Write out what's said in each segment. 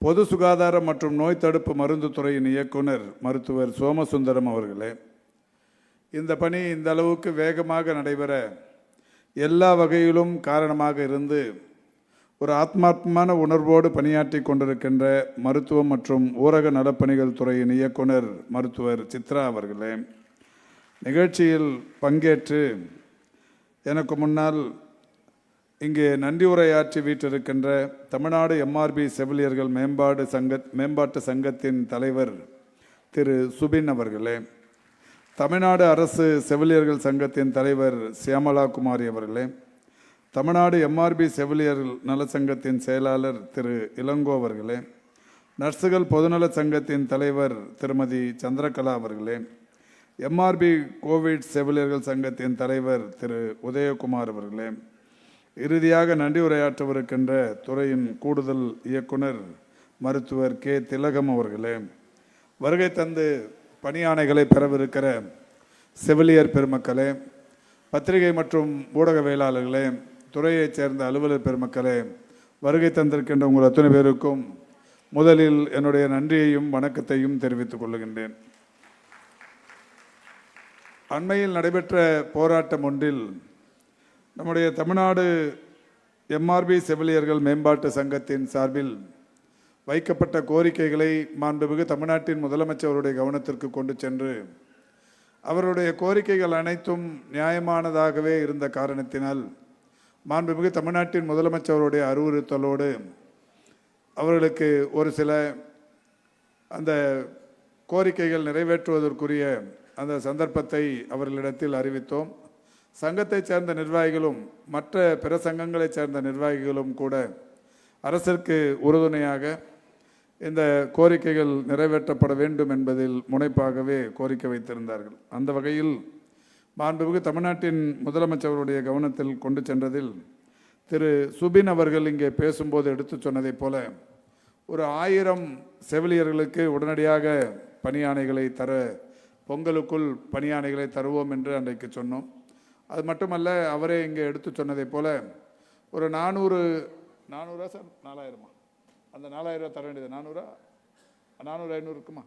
பொது சுகாதாரம் மற்றும் நோய் தடுப்பு மருந்து துறையின் இயக்குனர் மருத்துவர் சோமசுந்தரம் அவர்களே, இந்த பணி இந்த அளவுக்கு வேகமாக நடைபெற எல்லா வகையிலும் காரணமாக இருந்து ஒரு ஆத்மார்த்தமான உணர்வோடு பணியாற்றி கொண்டிருக்கின்ற மருத்துவம் மற்றும் ஊரக நலப்பணிகள் துறையின் இயக்குனர் மருத்துவர் சித்ரா அவர்களே, நிகழ்ச்சியில் பங்கேற்று எனக்கு முன்னால் இங்கே நன்றி உரையாற்றி வீற்றிருக்கின்ற தமிழ்நாடு எம்ஆர்பி செவிலியர்கள் மேம்பாட்டு சங்கத்தின் தலைவர் திரு சுபின் அவர்களே, தமிழ்நாடு அரசு செவிலியர்கள் சங்கத்தின் தலைவர் சியாமலா குமாரி அவர்களே, தமிழ்நாடு எம்ஆர்பி செவிலியர்கள் நல சங்கத்தின் செயலாளர் திரு இளங்கோ அவர்களே, நர்சுகள் பொதுநல சங்கத்தின் தலைவர் திருமதி சந்திரகலா அவர்களே, எம்ஆர்பி கோவிட் செவிலியர்கள் சங்கத்தின் தலைவர் திரு உதயகுமார் அவர்களே, இறுதியாக நன்றி உரையாற்றவிருக்கின்ற துறையின் கூடுதல் இயக்குனர் மருத்துவர் கே திலகம் அவர்களே, வருகை தந்து பணியாணைகளை பெறவிருக்கிற செவிலியர் பெருமக்களே, பத்திரிகை மற்றும் ஊடகவியலாளர்களே, துறையைச் சேர்ந்த அலுவலர் பெருமக்களே, வருகை தந்திருக்கின்ற உங்கள் அத்தனை பேருக்கும் முதலில் என்னுடைய நன்றியையும் வணக்கத்தையும் தெரிவித்துக் கொள்கின்றேன். அண்மையில் நடைபெற்ற போராட்டம் ஒன்றில் நம்முடைய தமிழ்நாடு எம்ஆர்பி செவிலியர்கள் மேம்பாட்டு சங்கத்தின் சார்பில் வைக்கப்பட்ட கோரிக்கைகளை மாண்புமிகு தமிழ்நாட்டின் முதலமைச்சருடைய கவனத்திற்கு கொண்டு சென்று அவருடைய கோரிக்கைகள் அனைத்தும் நியாயமானதாகவே இருந்த காரணத்தினால் மாண்புமிகு தமிழ்நாட்டின் முதலமைச்சருடைய அறிவுறுத்தலோடு அவர்களுக்கு ஒரு சில அந்த கோரிக்கைகள் நிறைவேற்றுவதற்குரிய அந்த சந்தர்ப்பத்தை அவர்களிடத்தில் அறிவித்தோம். சங்கத்தைச் சேர்ந்த நிர்வாகிகளும் மற்ற பிற சங்கங்களைச் சேர்ந்த நிர்வாகிகளும் கூட அரசிற்கு உறுதுணையாக இந்த கோரிக்கைகள் நிறைவேற்றப்பட வேண்டும் என்பதில் முனைப்பாகவே கோரிக்கை வைத்திருந்தார்கள். அந்த வகையில் மாண்புமிகு தமிழ்நாட்டின் முதலமைச்சருடைய கவனத்தில் கொண்டு சென்றதில் திரு சுபின் அவர்கள் இங்கே பேசும்போது எடுத்து சொன்னதைப் போல ஒரு 1000 செவிலியர்களுக்கு உடனடியாக பணியாணைகளை தர பொங்கலுக்குள் பணியாணைகளை தருவோம் என்று அன்றைக்கு சொன்னோம். அது மட்டுமல்ல, அவரே இங்கே எடுத்து சொன்னதைப் போல ஒரு 400 சார் 4000 அந்த 4000 தர வேண்டியது 400 500 இருக்குமா?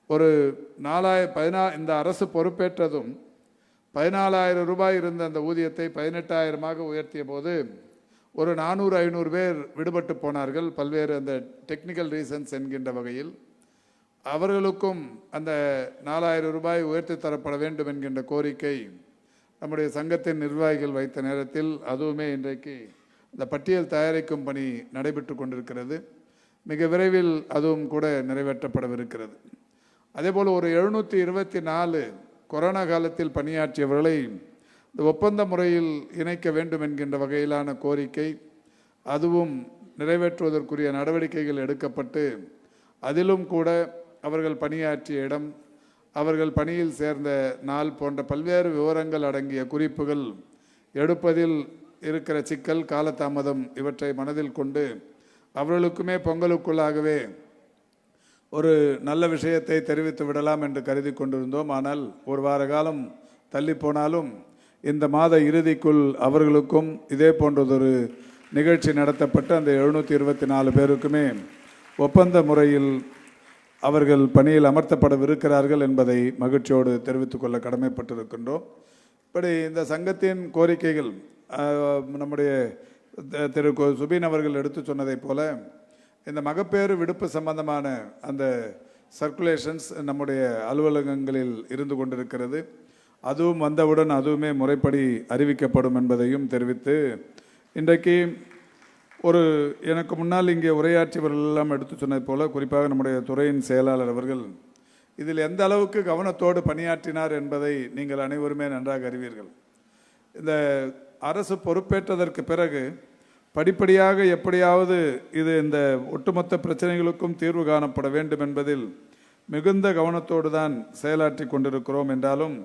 ஒரு 4000 இந்த அரசு பொறுப்பேற்றதும் 14,000 ரூபாய் இருந்த அந்த ஊதியத்தை 18,000 உயர்த்திய போது ஒரு 400-500 பேர் விடுபட்டு போனார்கள். பல்வேறு அந்த டெக்னிக்கல் ரீசன்ஸ் என்கின்ற வகையில் அவர்களுக்கும் அந்த 4,000 ரூபாய் உயர்த்தி தரப்பட வேண்டும் என்கின்ற கோரிக்கை நம்முடைய சங்கத்தின் நிர்வாகிகள் வைத்த நேரத்தில் அதுவுமே இன்றைக்கு இந்த பட்டியல் தயாரிக்கும் பணி நடைபெற்று கொண்டிருக்கிறது. மிக விரைவில் அதுவும் கூட நிறைவேற்றப்படவிருக்கிறது. அதேபோல் ஒரு 724 கொரோனா காலத்தில் பணியாற்றியவர்களை இந்த ஒப்பந்த முறையில் இணைக்க வேண்டும் என்கின்ற வகையிலான கோரிக்கை அதுவும் நிறைவேற்றுவதற்குரிய நடவடிக்கைகள் எடுக்கப்பட்டு அதிலும் கூட அவர்கள் பணியாற்றிய இடம், அவர்கள் பணியில் சேர்ந்த நாள் போன்ற பல்வேறு விவரங்கள் அடங்கிய குறிப்புகள் எடுப்பதில் இருக்கிற சிக்கல், காலதாமதம் இவற்றை மனதில் கொண்டு அவர்களுக்குமே பொங்கலுக்குள்ளாகவே ஒரு நல்ல விஷயத்தை தெரிவித்து விடலாம் என்று கருதி கொண்டிருந்தோம். ஆனால் ஒரு வார காலம் தள்ளி போனாலும் இந்த மாத இறுதிக்குள் அவர்களுக்கும் இதே போன்றதொரு நிகழ்ச்சி நடத்தப்பட்டு அந்த 724 பேருக்குமே ஒப்பந்த முறையில் அவர்கள் பணியில் அமர்த்தப்படவிருக்கிறார்கள் என்பதை மகிழ்ச்சியோடு தெரிவித்துக் கொள்ள கடமைப்பட்டிருக்கின்றோம். இப்படி இந்த சங்கத்தின் கோரிக்கைகள் நம்முடைய திரு சுபின் அவர்கள் எடுத்து சொன்னதைப் போல இந்த மகப்பேறு விடுப்பு சம்பந்தமான அந்த சர்க்குலேஷன்ஸ் நம்முடைய அலுவலகங்களில் இருந்து கொண்டிருக்கிறது. அதுவும் வந்தவுடன் அதுவுமே முறைப்படி அறிவிக்கப்படும் என்பதையும் தெரிவித்து இன்றைக்கு எனக்கு முன்னால் இங்கே உரையாற்றியவர்கள் எல்லாம் எடுத்து சொன்னது போல குறிப்பாக நம்முடைய துறையின் செயலாளர் அவர்கள் இதில் எந்த அளவுக்கு கவனத்தோடு பணியாற்றினார் என்பதை நீங்கள் அனைவருமே நன்றாக அறிவீர்கள். இந்த அரசு பொறுப்பேற்றதற்கு பிறகு படிப்படியாக எப்படியாவது இது இந்த ஒட்டுமொத்த பிரச்சனைகளுக்கும் தீர்வு காணப்பட வேண்டும் என்பதில் மிகுந்த கவனத்தோடு தான் செயலாற்றி கொண்டிருக்கிறோம். என்றாலும்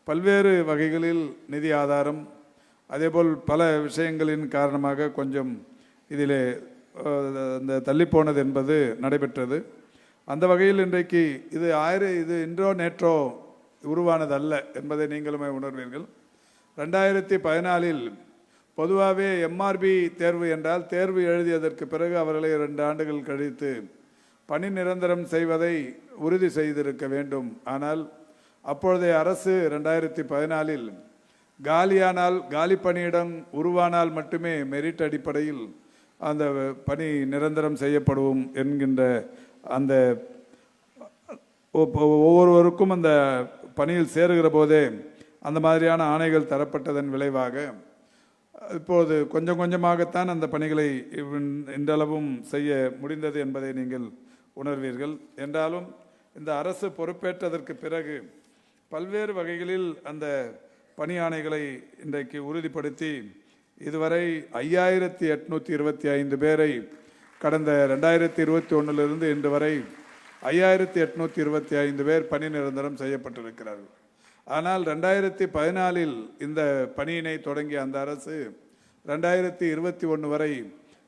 பல்வேறு வகைகளில் நிதி ஆதாரம் அதேபோல் பல விஷயங்களின் காரணமாக கொஞ்சம் இதிலே இந்த தள்ளிப்போனது என்பது நடைபெற்றது. அந்த வகையில் இன்றைக்கு இது இன்றோ நேற்றோ உருவானது அல்ல என்பதை நீங்களுமே உணர்வீர்கள். 2014 பொதுவாகவே எம்ஆர்பி தேர்வு என்றால் தேர்வு எழுதியதற்கு பிறகு அவர்களை 2 ஆண்டுகள் கழித்து பணி நிரந்தரம் செய்வதை உறுதி செய்திருக்க வேண்டும். ஆனால் அப்பொழுதைய அரசு 2014 காலியானால் காலி பணியிடம் உருவானால் மட்டுமே மெரிட் அடிப்படையில் அந்த பணி நிரந்தரம் செய்யப்படும் என்கின்ற அந்த ஒவ்வொருவருக்கும் அந்த பணியில் சேருகிற போதே அந்த மாதிரியான ஆணைகள் தரப்பட்டதன் விளைவாக இப்போது கொஞ்சம் கொஞ்சமாகத்தான் அந்த பணிகளை இன்றளவும் செய்ய முடிந்தது என்பதை நீங்கள் உணர்வீர்கள். என்றாலும் இந்த அரசு பொறுப்பேற்றதற்கு பிறகு பல்வேறு வகைகளில் அந்த பணி ஆணைகளை இன்றைக்கு உறுதிப்படுத்தி இதுவரை 5825 பேரை கடந்த 2021 இன்று வரை 5825 பேர் பணி நிரந்தரம் செய்யப்பட்டிருக்கிறார்கள். ஆனால் 2014 இந்த பணியினை தொடங்கிய அந்த அரசு 2021 வரை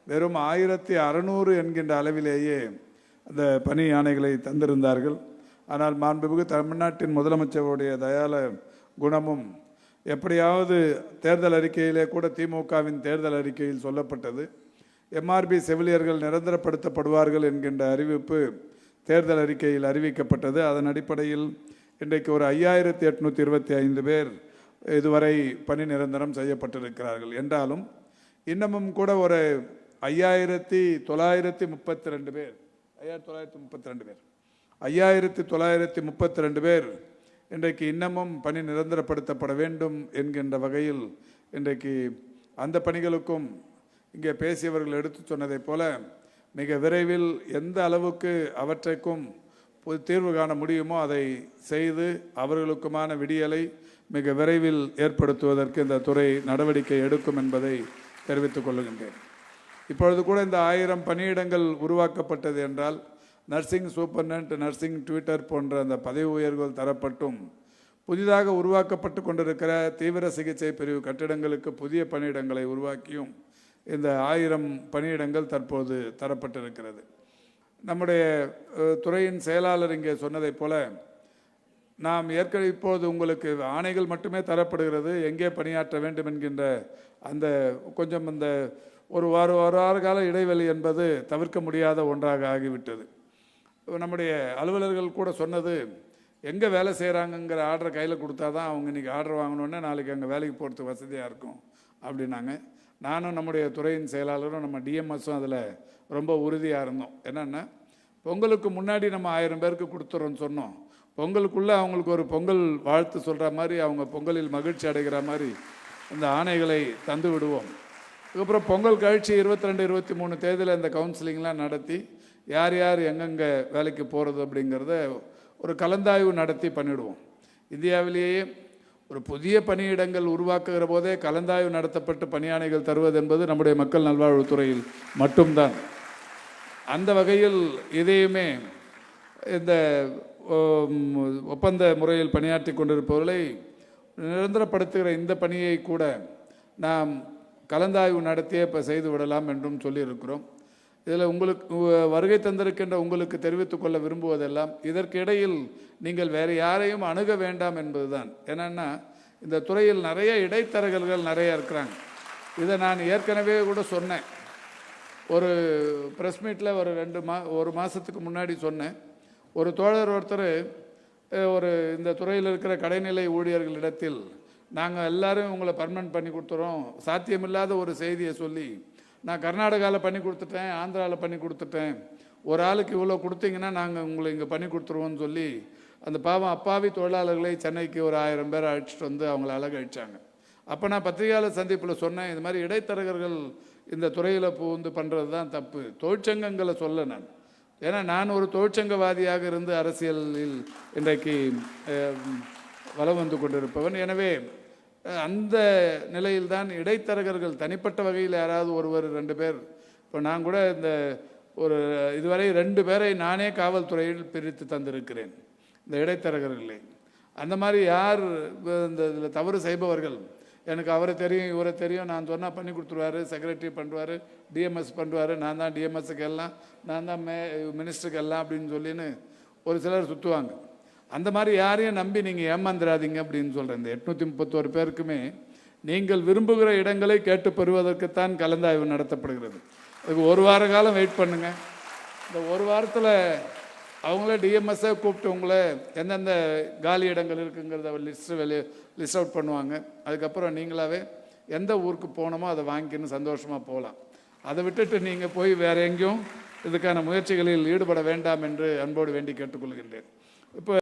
வெறும் 1600 என்கின்ற அளவிலேயே அந்த பணி ஆணைகளை தந்திருந்தார்கள். ஆனால் மாண்புமிகு தமிழ்நாட்டின் முதலமைச்சருடைய தயால குணமும் எப்படியாவது தேர்தல் அறிக்கையிலே கூட திமுகவின் தேர்தல் அறிக்கையில் சொல்லப்பட்டது எம்ஆர்பி செவிலியர்கள் நிரந்தரப்படுத்தப்படுவார்கள் என்கின்ற அறிவிப்பு தேர்தல் அறிக்கையில் அறிவிக்கப்பட்டது. அதன் அடிப்படையில் இன்றைக்கு ஒரு 5825 பேர் இதுவரை பணி நிரந்தரம் செய்யப்பட்டிருக்கிறார்கள். என்றாலும் இன்னமும் கூட ஒரு 5932 பேர் 5932 பேர் இன்றைக்கு இன்னமும் பணி நிரந்தரப்படுத்தப்பட வேண்டும் என்கின்ற வகையில் இன்றைக்கு அந்த பணிகளுக்கும் இங்கே பேசியவர்கள் எடுத்து சொன்னதைப் போல மிக விரைவில் எந்த அளவுக்கு அவற்றைக்கும் தீர்வு காண முடியுமோ அதை செய்து அவர்களுக்குமான விடியலை மிக விரைவில் ஏற்படுத்துவதற்கு இந்த துறை நடவடிக்கை எடுக்கும் என்பதை தெரிவித்துக் கொள்கின்றேன். இப்பொழுது கூட இந்த 1000 பணியிடங்கள் உருவாக்கப்பட்டது என்றால் நர்சிங் சூப்பர்டென்ட், நர்சிங் ட்விட்டர் போன்ற அந்த பதவி உயர்வுகள் தரப்பட்டும் புதிதாக உருவாக்கப்பட்டு கொண்டிருக்கிற தீவிர சிகிச்சை பிரிவு கட்டிடங்களுக்கு புதிய பணியிடங்களை உருவாக்கியும் இந்த 1000 பணியிடங்கள் தற்போது தரப்பட்டிருக்கிறது. நம்முடைய துறையின் செயலாளர் இங்கே சொன்னதைப் போல நாம் ஏற்கனவே இப்போது உங்களுக்கு ஆணைகள் மட்டுமே தரப்படுகிறது, எங்கே பணியாற்ற வேண்டும் என்கின்ற அந்த கொஞ்சம் அந்த ஒரு வார கால இடைவெளி என்பது தவிர்க்க முடியாத ஒன்றாக ஆகிவிட்டது. நம்முடைய அலுவலர்கள் கூட சொன்னது எங்கே வேலை செய்கிறாங்கங்கிற ஆர்டரை கையில் கொடுத்தா தான் அவங்க இன்றைக்கி ஆர்டர் வாங்கணுன்னே நாளைக்கு அங்கே வேலைக்கு போகிறதுக்கு வசதியாக இருக்கும் அப்படின்னாங்க. நானும் நம்முடைய துறையின் செயலாளரும் நம்ம டிஎம்எஸும் அதில் ரொம்ப உறுதியாக இருந்தோம். என்னென்னா பொங்கலுக்கு முன்னாடி நம்ம 1000 பேருக்கு கொடுத்துறோன்னு சொன்னோம். பொங்கலுக்குள்ளே அவங்களுக்கு ஒரு பொங்கல் வாழ்த்து சொல்கிற மாதிரி அவங்க பொங்கலில் மகிழ்ச்சி அடைகிற மாதிரி இந்த ஆணைகளை தந்து விடுவோம். அதுக்கப்புறம் பொங்கல் கழிச்சு 22, 23 தேதியில் இந்த கவுன்சிலிங்லாம் நடத்தி யார் யார் எங்கெங்கே வேலைக்கு போகிறது அப்படிங்கிறத ஒரு கலந்தாய்வு நடத்தி பண்ணிவிடுவோம். இந்தியாவிலேயே ஒரு புதிய பணியிடங்கள் உருவாக்குகிற போதே கலந்தாய்வு நடத்தப்பட்டு பணியாணைகள் தருவது என்பது நம்முடைய மக்கள் நல்வாழ்வுத்துறையில் மட்டும்தான். அந்த வகையில் இதையுமே இந்த ஒப்பந்த முறையில் பணியாற்றி கொண்டிருப்பவர்களை நிரந்தரப்படுத்துகிற இந்த பணியை கூட நாம் கலந்தாய்வு நடத்தியே இப்போ செய்து விடலாம் என்றும் சொல்லியிருக்கிறோம். இதில் உங்களுக்கு வருகை தந்திருக்கின்ற உங்களுக்கு தெரிவித்துக் கொள்ள விரும்புவதெல்லாம் இதற்கு இடையில் நீங்கள் வேறு யாரையும் அணுக வேண்டாம் என்பதுதான். ஏன்னா இந்த துறையில் நிறைய இடைத்தரகர்கள் நிறைய இருக்கிறாங்க. இதை நான் ஏற்கனவே கூட சொன்னேன். ஒரு ப்ரெஸ் மீட்டில் ஒரு மாதத்துக்கு முன்னாடி சொன்னேன். ஒரு தோழர் ஒருத்தர் ஒரு இந்த துறையில் இருக்கிற கடைநிலை ஊழியர்களிடத்தில் நாங்கள் எல்லாரும் உங்களை பர்மனெண்ட் பண்ணி கொடுத்துறோம் சாத்தியமில்லாத ஒரு செய்தியை சொல்லி நான் கர்நாடகாவில் பண்ணி கொடுத்துட்டேன், ஆந்திராவில் பண்ணி கொடுத்துட்டேன், ஒரு ஆளுக்கு இவ்வளோ கொடுத்தீங்கன்னா நாங்கள் உங்களை இங்கே பண்ணி கொடுத்துருவோன்னு சொல்லி அந்த பாவம் அப்பாவி தொழிலாளர்களை சென்னைக்கு ஒரு 1000 பேரை அழைச்சிட்டு வந்து அவங்கள அழகழிச்சாங்க. அப்போ நான் பத்திரிகையாளர் சந்திப்பில் சொன்னேன், இது மாதிரி இடைத்தரகர்கள் இந்த துறையில் புகுந்து பண்ணுறது தான் தப்பு. தொழிற்சங்கங்களை சொல்ல நான், ஏன்னா நான் ஒரு தொழிற்சங்கவாதியாக இருந்து அரசியலில் இன்றைக்கு வலம் வந்து கொண்டிருப்பவன். எனவே அந்த நிலையில்தான் இடைத்தரகர்கள் தனிப்பட்ட வகையில் யாராவது ஒருவர் 2 பேர், இப்போ நான் கூட இந்த ஒரு இதுவரை 2 பேரை நானே காவல்துறையில் பிரித்து தந்திருக்கிறேன் இந்த இடைத்தரகர்களை. அந்த மாதிரி யார் இந்த இதில் தவறு செய்பவர்கள் எனக்கு அவரை தெரியும் இவரை தெரியும் நான் சொன்னால் பண்ணி கொடுத்துருவாரு, செக்ரட்டரி பண்ணுவார், டிஎம்எஸ் பண்ணுவார், நான் தான் டிஎம்எஸ்க்கு எல்லாம், நான் தான் மினிஸ்டருக்கு எல்லாம் அப்படின்னு சொல்லின்னு ஒரு சிலர் சுற்றுவாங்க. அந்த மாதிரி யாரையும் நம்பி நீங்கள் ஏமாந்துடாதீங்க அப்படின்னு சொல்கிறேன். இந்த 831 பேருக்குமே நீங்கள் விரும்புகிற இடங்களை கேட்டு பெறுவதற்குத்தான் கலந்தாய்வு நடத்தப்படுகிறது. அதுக்கு ஒரு வார காலம் வெயிட் பண்ணுங்க. இந்த ஒரு வாரத்தில் அவங்களே டிஎம்எஸ்ஸை கூப்பிட்டு உங்களை எந்தெந்த காலி இடங்கள் இருக்குங்கிறத லிஸ்ட் அவுட் பண்ணுவாங்க. அதுக்கப்புறம் நீங்களாவே எந்த ஊருக்கு போகணுமோ அதை வாங்கிக்கின்னு சந்தோஷமாக போகலாம். அதை விட்டுட்டு நீங்கள் போய் வேறு எங்கேயும் இதுக்கான முயற்சிகளில் ஈடுபட வேண்டாம் என்று அன்போடு வேண்டி கேட்டுக்கொள்கின்றேன். இப்போ